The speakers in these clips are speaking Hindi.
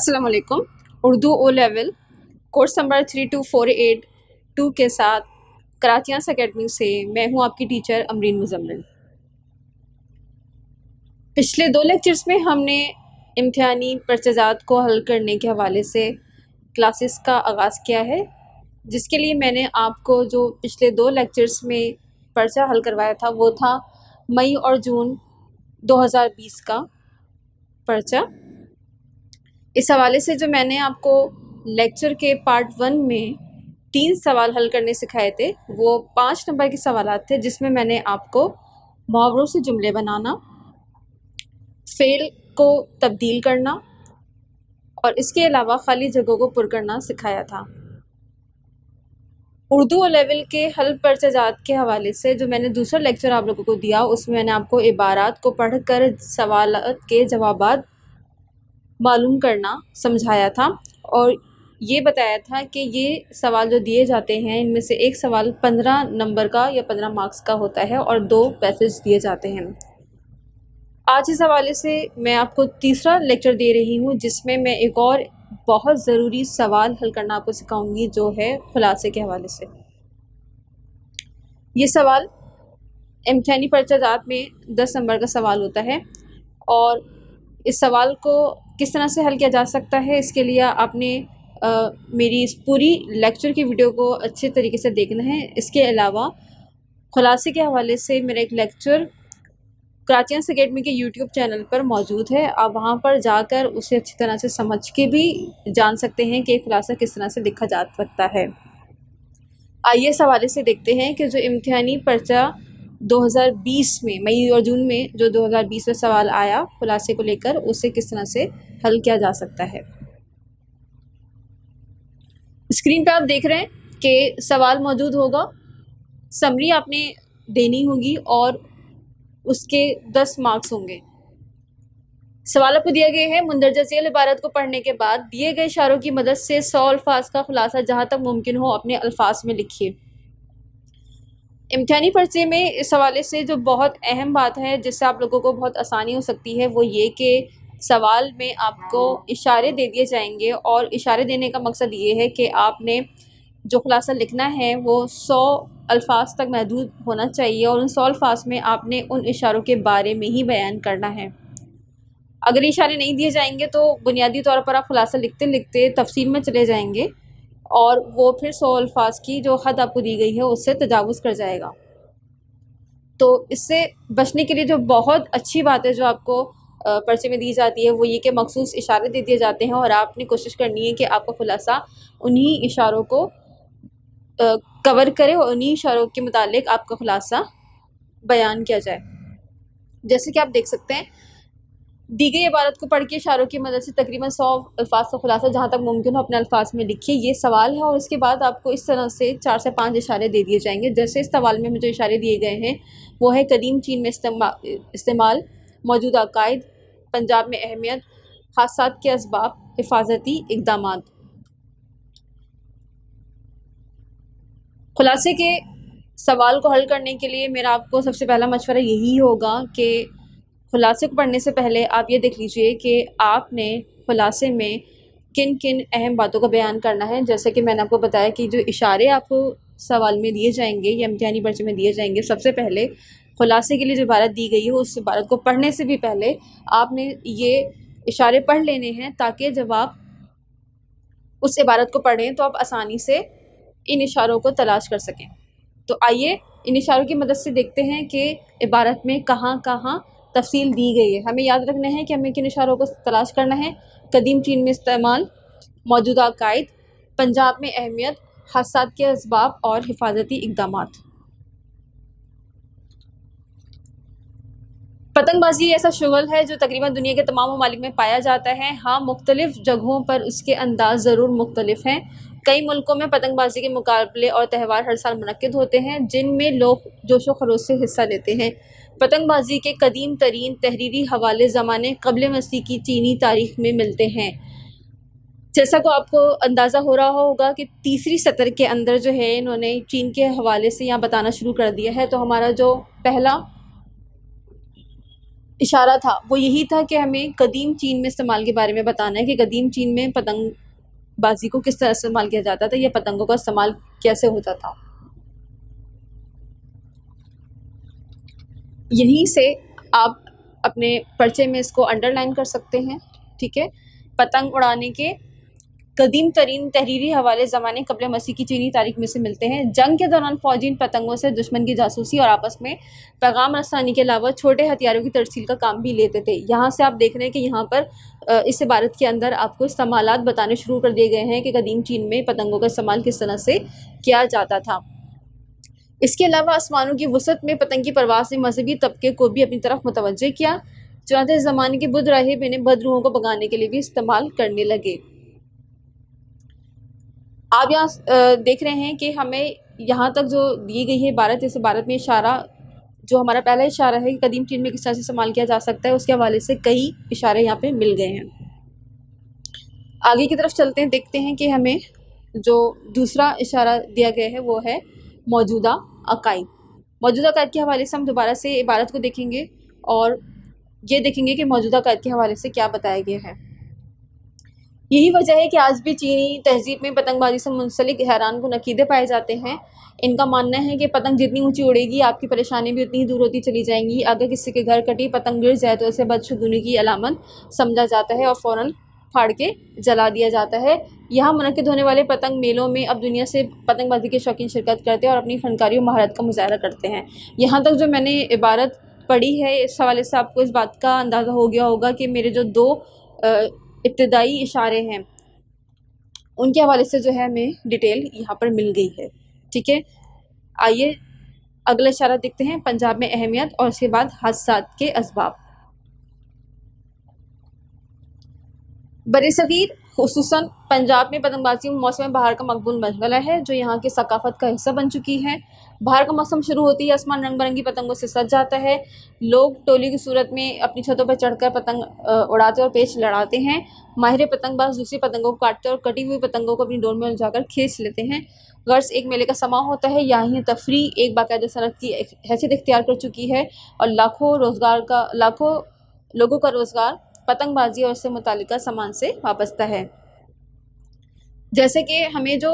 अस्सलाम वालेकुम। Urdu O level course number 32482 के साथ कराचियास अकेडमी से मैं हूं आपकी टीचर अमरीन मुजम्मिल। पिछले 2 लेक्चर्स में हमने इम्तिहानी पर्चेज़ात को हल करने के हवाले से क्लासेस का आगाज़ किया है, जिसके लिए मैंने आपको जो पिछले 2 लेक्चर्स में पर्चा हल करवाया था वो था मई और जून 2020 का पर्चा। इस हवाले से जो मैंने आपको लेक्चर के पार्ट 1 में 3 सवाल हल करने सिखाए थे वो 5 नंबर के सवालात थे, जिसमें मैंने आपको मुहावरों से जुमले बनाना, फ़ेल को तब्दील करना और इसके अलावा खाली जगहों को पुर करना सिखाया था। उर्दू लेवल के हल पर्चेज़ात के हवाले से जो मैंने दूसरा लेक्चर आप लोगों को दिया उसमें मैंने आपको इबारात को पढ़कर सवालात के जवाबात मालूम करना समझाया था और ये बताया था कि ये सवाल जो दिए जाते हैं इनमें से एक सवाल 15 नंबर का या 15 मार्क्स का होता है और 2 पैसेज दिए जाते हैं। आज इस हवाले से मैं आपको तीसरा लेक्चर दे रही हूँ, जिसमें मैं एक और बहुत ज़रूरी सवाल हल करना आपको सिखाऊंगी, जो है खुलासे के हवाले से। ये सवाल इम्तिहानी पर्चाजात में 10 नंबर का सवाल होता है और इस सवाल को किस तरह से हल किया जा सकता है, इसके लिए आपने मेरी इस पूरी लेक्चर की वीडियो को अच्छे तरीके से देखना है। इसके अलावा खुलासे के हवाले से मेरा एक लेक्चर कराचियास अकेडमी के यूट्यूब चैनल पर मौजूद है, आप वहां पर जाकर उसे अच्छी तरह से समझ के भी जान सकते हैं कि खुलासा किस तरह से लिखा जा सकता है। आइए इस हवाले से देखते हैं कि जो इम्तिहानी पर्चा 2020 में मई और जून में जो 2020 में सवाल आया खुलासे को लेकर, उसे किस तरह से हल किया जा सकता है। स्क्रीन पे आप देख रहे हैं कि सवाल मौजूद होगा, समरी आपने देनी होगी और उसके 10 मार्क्स होंगे। सवाल आपको दिया गया है, मुंदरजा झेल इबारत को पढ़ने के बाद दिए गए इशारों की मदद से 100 अल्फाज का खुलासा जहाँ तक मुमकिन हो अपने अल्फाज में लिखिए। इम्तिहानी पर्चे में इस हवाले से जो बहुत अहम बात है जिससे आप लोगों को बहुत आसानी हो सकती है वो ये कि सवाल में आपको इशारे दे दिए जाएंगे और इशारे देने का मकसद ये है कि आपने जो खुलासा लिखना है वो 100 अल्फाज तक महदूद होना चाहिए और उन 100 अल्फाज में आपने उन इशारों के बारे में ही बयान करना है। अगर इशारे नहीं दिए जाएंगे तो बुनियादी तौर पर आप खुलासा लिखते लिखते तफसील में चले जाएंगे और वो फिर 100 अल्फाज की जो हद आपको दी गई है उससे तजावुज़ कर जाएगा। तो इससे बचने के लिए जो बहुत अच्छी बात है जो आपको पर्चे में दी जाती है वो ये कि मखसूस इशारे दे दिए जाते हैं और आपने कोशिश करनी है कि आपका खुलासा उन्हीं इशारों को कवर करे और उन्हीं इशारों के मुतालिक आपका खुलासा बयान किया जाए। जैसे कि आप देख सकते हैं, दी गई इबारत को पढ़ के इशारों की मदद से तकरीबन 100 अल्फाज का खुलासा जहाँ तक मुमकिन हो अपने अल्फाज में लिखिए, ये सवाल है। और इसके बाद आपको इस तरह से 4 से 5 इशारे दे दिए जाएंगे। जैसे इस सवाल में जो इशारे दिए गए हैं वो है कदीम चीन में इस्तेमाल, मौजूदा अकायद, पंजाब में अहमियत, हादसात के असबाब, हिफाजती इक़दामात। खुलासे के सवाल को हल करने के लिए मेरा आपको सबसे पहला मशवरा यही होगा कि खुलासे को पढ़ने से पहले आप ये देख लीजिए कि आपने खुलासे में किन किन अहम बातों का बयान करना है। जैसे कि मैंने आपको बताया कि जो इशारे आपको सवाल में दिए जाएंगे या इम्तिहानी पर्चे में दिए जाएंगे, सबसे पहले खुलासे के लिए जो इबारत दी गई है उस इबारत को पढ़ने से भी पहले आपने ये इशारे पढ़ लेने हैं, ताकि जब आप उस इबारत को पढ़ें तो आप आसानी से इन इशारों को तलाश कर सकें। तो आइए इन इशारों की मदद से देखते हैं कि इबारत में कहाँ कहाँ तफसील दी गई है। हमें याद रखना है कि हमें किन इशारों को तलाश करना है। कदीम चीन में इस्तेमाल, मौजूदा अकायद, पंजाब में अहमियत, हादसात के असबाब और हिफाजती इक़दामात। पतंगबाजी ऐसा शुगल है जो तकरीबन दुनिया के तमाम ममालिक में पाया जाता है। हाँ, मुख्तलिफ जगहों पर उसके अंदाज ज़रूर मुख्तलिफ हैं। कई मुल्कों में पतंगबाजी के मुकाबले और त्यौहार हर साल मुनक्किद होते हैं जिनमें लोग जोशो खरोश से हिस्सा लेते हैं। पतंगबाजी के कदीम तरीन तहरीरी हवाले ज़माने क़ब्ल मसीह की चीनी तारीख़ में मिलते हैं। जैसा को आपको अंदाज़ा हो रहा होगा कि तीसरी सतर के अंदर जो है इन्होंने चीन के हवाले से यहाँ बताना शुरू कर दिया है। तो हमारा जो पहला इशारा था वो यही था कि हमें कदीम चीन में इस्तेमाल के बारे में बताना है कि कदीम चीन में पतंगबाजी को किस तरह इस्तेमाल किया जाता था या पतंगों का इस्तेमाल कैसे होता था। यहीं से आप अपने पर्चे में इसको अंडरलाइन कर सकते हैं। ठीक है, पतंग उड़ाने के कदीम तरीन तहरीरी हवाले ज़माने क़ब्ल मसीह की चीनी तारीख में से मिलते हैं। जंग के दौरान फ़ौजी इन पतंगों से दुश्मन की जासूसी और आपस में पैगाम रसानी के अलावा छोटे हथियारों की तरसील का काम भी लेते थे। यहाँ से आप देख रहे हैं कि यहाँ पर इस इबारत के अंदर आपको इस्तेमालात बताने शुरू कर दिए गए हैं कि कदीम चीन में पतंगों का इस्तेमाल किस तरह से किया जाता था। इसके अलावा आसमानों की वसत में पतंग की परवाज़ ने मजहबी तबके को भी अपनी तरफ मुतवज्जे किया। चुनांचे इस ज़माने के बुद्ध राहिब इन्हें बदरूहों को भगाने के लिए भी इस्तेमाल करने लगे। आप यहाँ देख रहे हैं कि हमें यहाँ तक जो दी गई है इबारत, इस इबारत में इशारा जो हमारा पहला इशारा है कि कदीम चीन में किस तरह से इस्तेमाल किया जा सकता है, उसके हवाले से कई इशारे यहाँ पे मिल गए हैं। आगे की तरफ चलते हैं, देखते हैं कि हमें जो दूसरा इशारा दिया गया है वो है मौजूदा अकायद। मौजूदा अकायद के हवाले से हम दोबारा से इबारत को देखेंगे और ये देखेंगे कि मौजूदा अकायद के हवाले से क्या बताया गया है। यही वजह है कि आज भी चीनी तहजीब में पतंगबाजी से मुंसलिक हैरान कुन अकीदे पाए जाते हैं। इनका मानना है कि पतंग जितनी ऊंची उड़ेगी आपकी परेशानी भी उतनी ही दूर होती चली जाएंगी। अगर किसी के घर कटी पतंग गिर जाए तो उसे बदशगुनी की अलामत समझा जाता है और फ़ौरन फाड़ के जला दिया जाता है। यहाँ मुनक़िद होने वाले पतंग मेलों में अब दुनिया से पतंगबाजी के शौकीन शिरकत करते हैं और अपनी फ़नकारी और महारत का मुज़ाहरा करते हैं। यहाँ तक जो मैंने इबारत पढ़ी है, इस हवाले से आपको इस बात का अंदाज़ा हो गया होगा कि मेरे जो दो इब्तदाई इशारे हैं उनके हवाले से जो है हमें डिटेल यहाँ पर मिल गई है। ठीक है, आइए अगला इशारा देखते हैं, पंजाब में अहमियत और उसके बाद हादसात के असबाब। बरसगीर खुसूसन पंजाब में पतंगबाजी मौसम बहार का मकबूल मशगला है जो यहाँ की सकाफ़त का हिस्सा बन चुकी है। बहार का मौसम शुरू होते ही आसमान रंग बिरंगी पतंगों से सज जाता है। लोग टोली की सूरत में अपनी छतों पर चढ़कर पतंग उड़ाते और पेच लड़ाते हैं। माहिर पतंगबाज दूसरी पतंगों को काटते और कटी हुई पतंगों को अपनी डोर में उलझाकर खींच लेते हैं। गर्ज एक मेले का समा होता है। यहाँ तफरी एक बाकायदा सनत की हैसियत इख्तियार कर चुकी है और लाखों लोगों का रोज़गार पतंगबाजी और इससे मुतालिका सामान से वाबस्ता है। जैसे कि हमें जो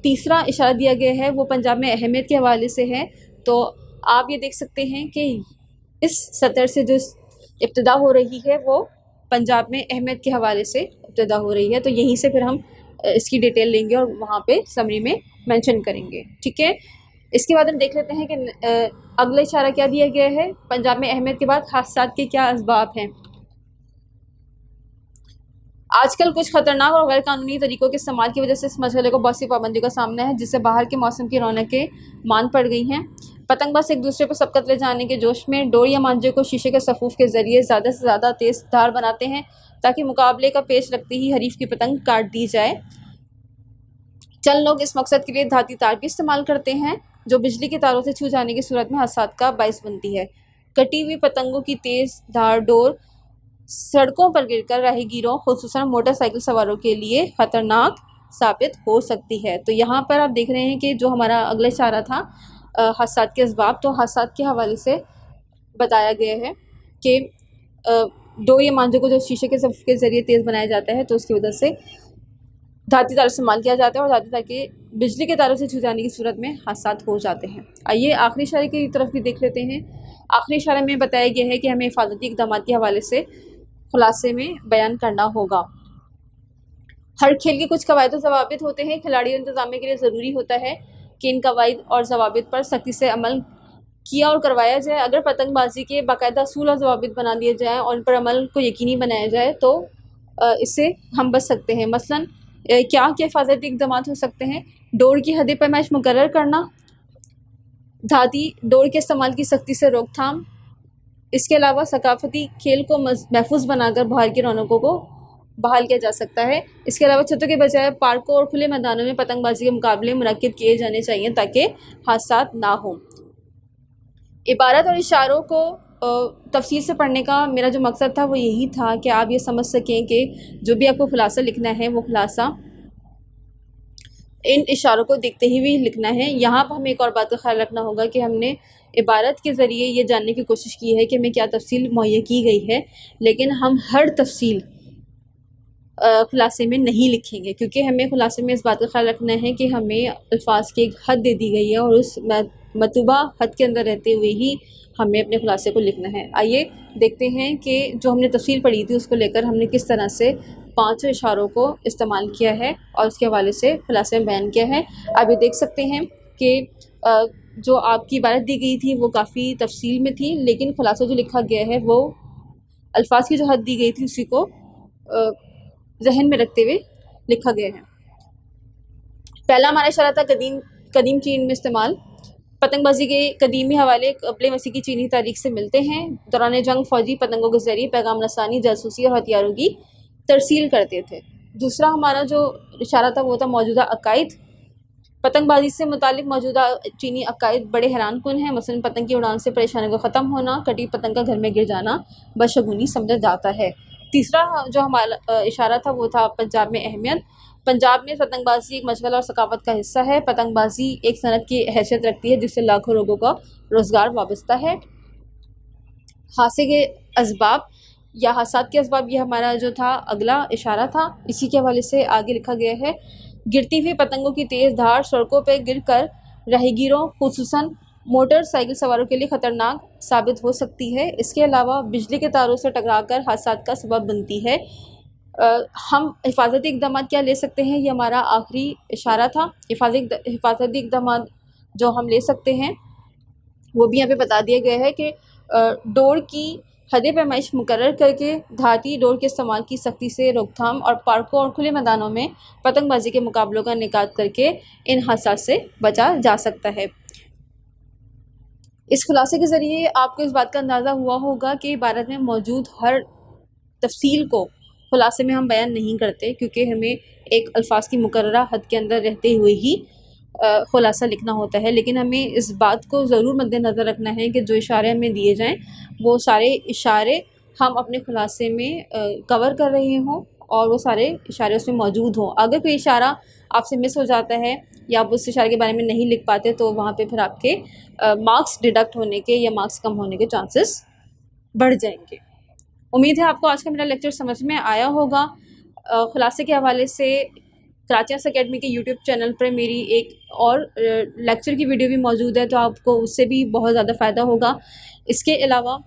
तीसरा इशारा दिया गया है वो पंजाब में अहमियत के हवाले से है, तो आप ये देख सकते हैं कि इस सतर से जो इब्तिदा हो रही है वो पंजाब में अहमियत के हवाले से इब्तिदा हो रही है। तो यहीं से फिर हम इसकी डिटेल लेंगे और वहाँ पे समरी में मेंशन करेंगे। ठीक है, इसके बाद हम देख लेते हैं कि अगला इशारा क्या दिया गया है। पंजाब में अहमियत के बाद हादसात के क्या असबाब हैं। आजकल कुछ खतरनाक और गैर कानूनी तरीकों के इस्तेमाल की वजह से इस मसले को बहुत सी पाबंदियों का सामना है, जिससे बाहर के मौसम की रौनकें मान पड़ गई हैं। पतंगबाज एक दूसरे पर सबकत ले जाने के जोश में डोर या मांझे को शीशे के सफ़ूफ के ज़रिए ज़्यादा से ज़्यादा तेज़ धार बनाते हैं ताकि मुकाबले का पेश रखते ही हरीफ की पतंग काट दी जाए। चंद लोग इस मकसद के लिए धाती तार भी इस्तेमाल करते हैं जो बिजली के तारों से छू जाने की सूरत में हादसात का बाइस बनती है। कटी हुई पतंगों की तेज़ धार डोर सड़कों पर गिरकर राहगीरों खुसूसन मोटरसाइकिल सवारों के लिए ख़तरनाक साबित हो सकती है। तो यहाँ पर आप देख रहे हैं कि जो हमारा अगला इशारा था हादसात के असबाब, तो हादसात के हवाले से बताया गया है कि डोर या मांझे को जो शीशे के सफ़ के ज़रिए तेज़ बनाया जाता है तो उसकी वजह से धाती तार इस्तेमाल किया जाता है और धाती तार के बिजली के तारों से छू जाने की सूरत में हादसात हो जाते हैं। आइए आखिरी इशारे की तरफ भी देख लेते हैं। आखिरी इशारे में बताया गया है कि हमें हिफाजती इक़दाम के हवाले से खुलासे में बयान करना होगा। हर खेल के कुछ कवायद और ज़वाबित होते हैं। खिलाड़ी और इंतज़ामिया के लिए ज़रूरी होता है कि इन कवायद और ज़वाबित पर सख्ती से अमल किया और करवाया जाए। अगर पतंगबाजी के बाकायदा असूल और ज़वाबित बना दिए जाएँ और इन पर अमल को यकीनी बनाया जाए तो इससे हम बच सकते हैं। मसलन क्या हिफाजती इक़दाम हो सकते हैं। डोर की हद पैमाइश मुकर्रर करना, धाती डोर के इस्तेमाल की सख्ती से रोकथाम। इसके अलावा सकाफ़ती खेल को महफूज बनाकर बाहर की रौनकों को बहाल किया जा सकता है। इसके अलावा छतों के बजाय पार्कों और खुले मैदानों में पतंगबाजी के मुकाबले मुनक्किद किए जाने चाहिए ताकि हादसात ना हों। इबारत और इशारों को तफसील से पढ़ने का मेरा जो मकसद था वो यही था कि आप ये समझ सकें कि जो भी आपको खुलासा लिखना है वो खुलासा इन इशारों को देखते ही भी लिखना है। यहाँ पर हमें एक और बात का ख्याल रखना होगा कि हमने इबारत के ज़रिए ये जानने की कोशिश की है कि हमें क्या तफसील मुहैया की गई है, लेकिन हम हर तफसील ख़ुलासे में नहीं लिखेंगे, क्योंकि हमें ख़ुलासे में इस बात का ख्याल रखना है कि हमें अल्फाज की एक हद दे दी गई है और उस मतूबा हद के अंदर रहते हुए ही हमें अपने ख़ुलासे को लिखना है। आइए देखते हैं कि जो हमने तफसील पढ़ी थी उसको लेकर हमने किस तरह से पाँचों इशारों को इस्तेमाल किया है और उसके हवाले से ख़ुलासे में बयान किया है। आप ये देख सकते हैं कि जो आपकी इबारत दी गई थी वो काफ़ी तफसील में थी, लेकिन ख़ुलासा जो लिखा गया है वो अल्फाज की जो हद दी गई थी उसी को जहन में रखते हुए लिखा गया है। पहला हमारा इशारा था कदीम चीन में इस्तेमाल। पतंगबाजी के कदीमी हवाले कबल मसीह की चीनी तारीख से मिलते हैं। दौरान जंग फौजी पतंगों के जरिए पैगाम रसानी, जासूसी और हथियारों की तरसील करते थे। दूसरा हमारा जो इशारा था वो था मौजूदा अकायद। पतंगबाजी से मुतालिक मौजूदा चीनी अकायद बड़े हैरान कुन हैं। मसलन पतंग की उड़ान से परेशानी को ख़त्म होना, कटी पतंग का घर में गिर जाना बशगुनी समझा जाता है। तीसरा जो हमारा इशारा था वो था पंजाब में अहमियत। पंजाब में पतंगबाजी एक मशगल और सकाफत का हिस्सा है। पतंगबाजी एक सनत की हैसियत रखती है जिससे लाखों लोगों का रोज़गार वाबस्ता है। हादसे के असबाब या हादसात के असबाब, ये हमारा जो था अगला इशारा था। इसी के हवाले से आगे लिखा गया है, गिरती हुई पतंगों की तेज़ धार सड़कों पर गिरकर राहगीरों खुसूसन मोटरसाइकिल सवारों के लिए ख़तरनाक साबित हो सकती है। इसके अलावा बिजली के तारों से टकराकर हादसात का सबब बनती है। हम हिफाजती इक़दाम क्या ले सकते हैं, ये हमारा आखिरी इशारा था। हिफाजती इक़दाम जो हम ले सकते हैं वो भी यहाँ पे बता दिया गया है कि डोर की हद पैमाइश मुकर्रर करके धाती डोर के इस्तेमाल की सख्ती से रोकथाम और पार्कों और खुले मैदानों में पतंगबाजी के मुकाबलों का इनेकाद करके इन हादसा से बचा जा सकता है। इस खुलासे के ज़रिए आपको इस बात का अंदाज़ा हुआ होगा कि भारत में मौजूद हर तफसील को खुलासे में हम बयान नहीं करते, क्योंकि हमें एक अल्फाज की मुकर्ररा हद के अंदर रहते हुए ही खुलासा लिखना होता है। लेकिन हमें इस बात को ज़रूर मद्देनज़र रखना है कि जो इशारे हमें दिए जाएं वो सारे इशारे हम अपने खुलासे में कवर कर रहे हों और वो सारे इशारे उसमें मौजूद हों। अगर कोई इशारा आपसे मिस हो जाता है या आप उस इशारे के बारे में नहीं लिख पाते तो वहाँ पे फिर आपके मार्क्स डिडक्ट होने के या मार्क्स कम होने के चांसेस बढ़ जाएंगे। उम्मीद है आपको आज का मेरा लेक्चर समझ में आया होगा। खुलासे के हवाले से कराची अकेडमी के यूट्यूब चैनल पर मेरी एक और लेक्चर की वीडियो भी मौजूद है, तो आपको उससे भी बहुत ज़्यादा फ़ायदा होगा। इसके अलावा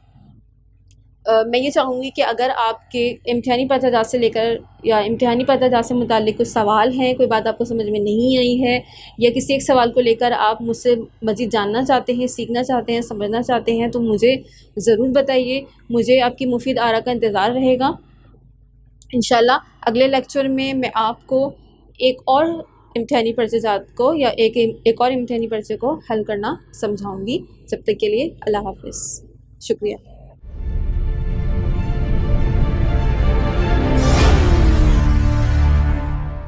मैं ये चाहूँगी कि अगर आपके इम्तिहानी पत्राजात से लेकर या इम्तिहानी पत्राजात से मुताल्लिक़ कुछ सवाल हैं, कोई बात आपको समझ में नहीं आई है या किसी एक सवाल को लेकर आप मुझसे मज़ीद जानना चाहते हैं, सीखना चाहते हैं, समझना चाहते हैं, तो मुझे ज़रूर बताइए। मुझे आपकी मुफीद आरा का इंतज़ार रहेगा। इंशाल्लाह अगले लेक्चर में मैं आपको एक और इम्तिहानी पर्चेज़ात को या एक और इम्तिहानी पर्चे को हल करना समझाऊँगी। जब तक के लिए अल्लाह हाफ़िज़, शुक्रिया।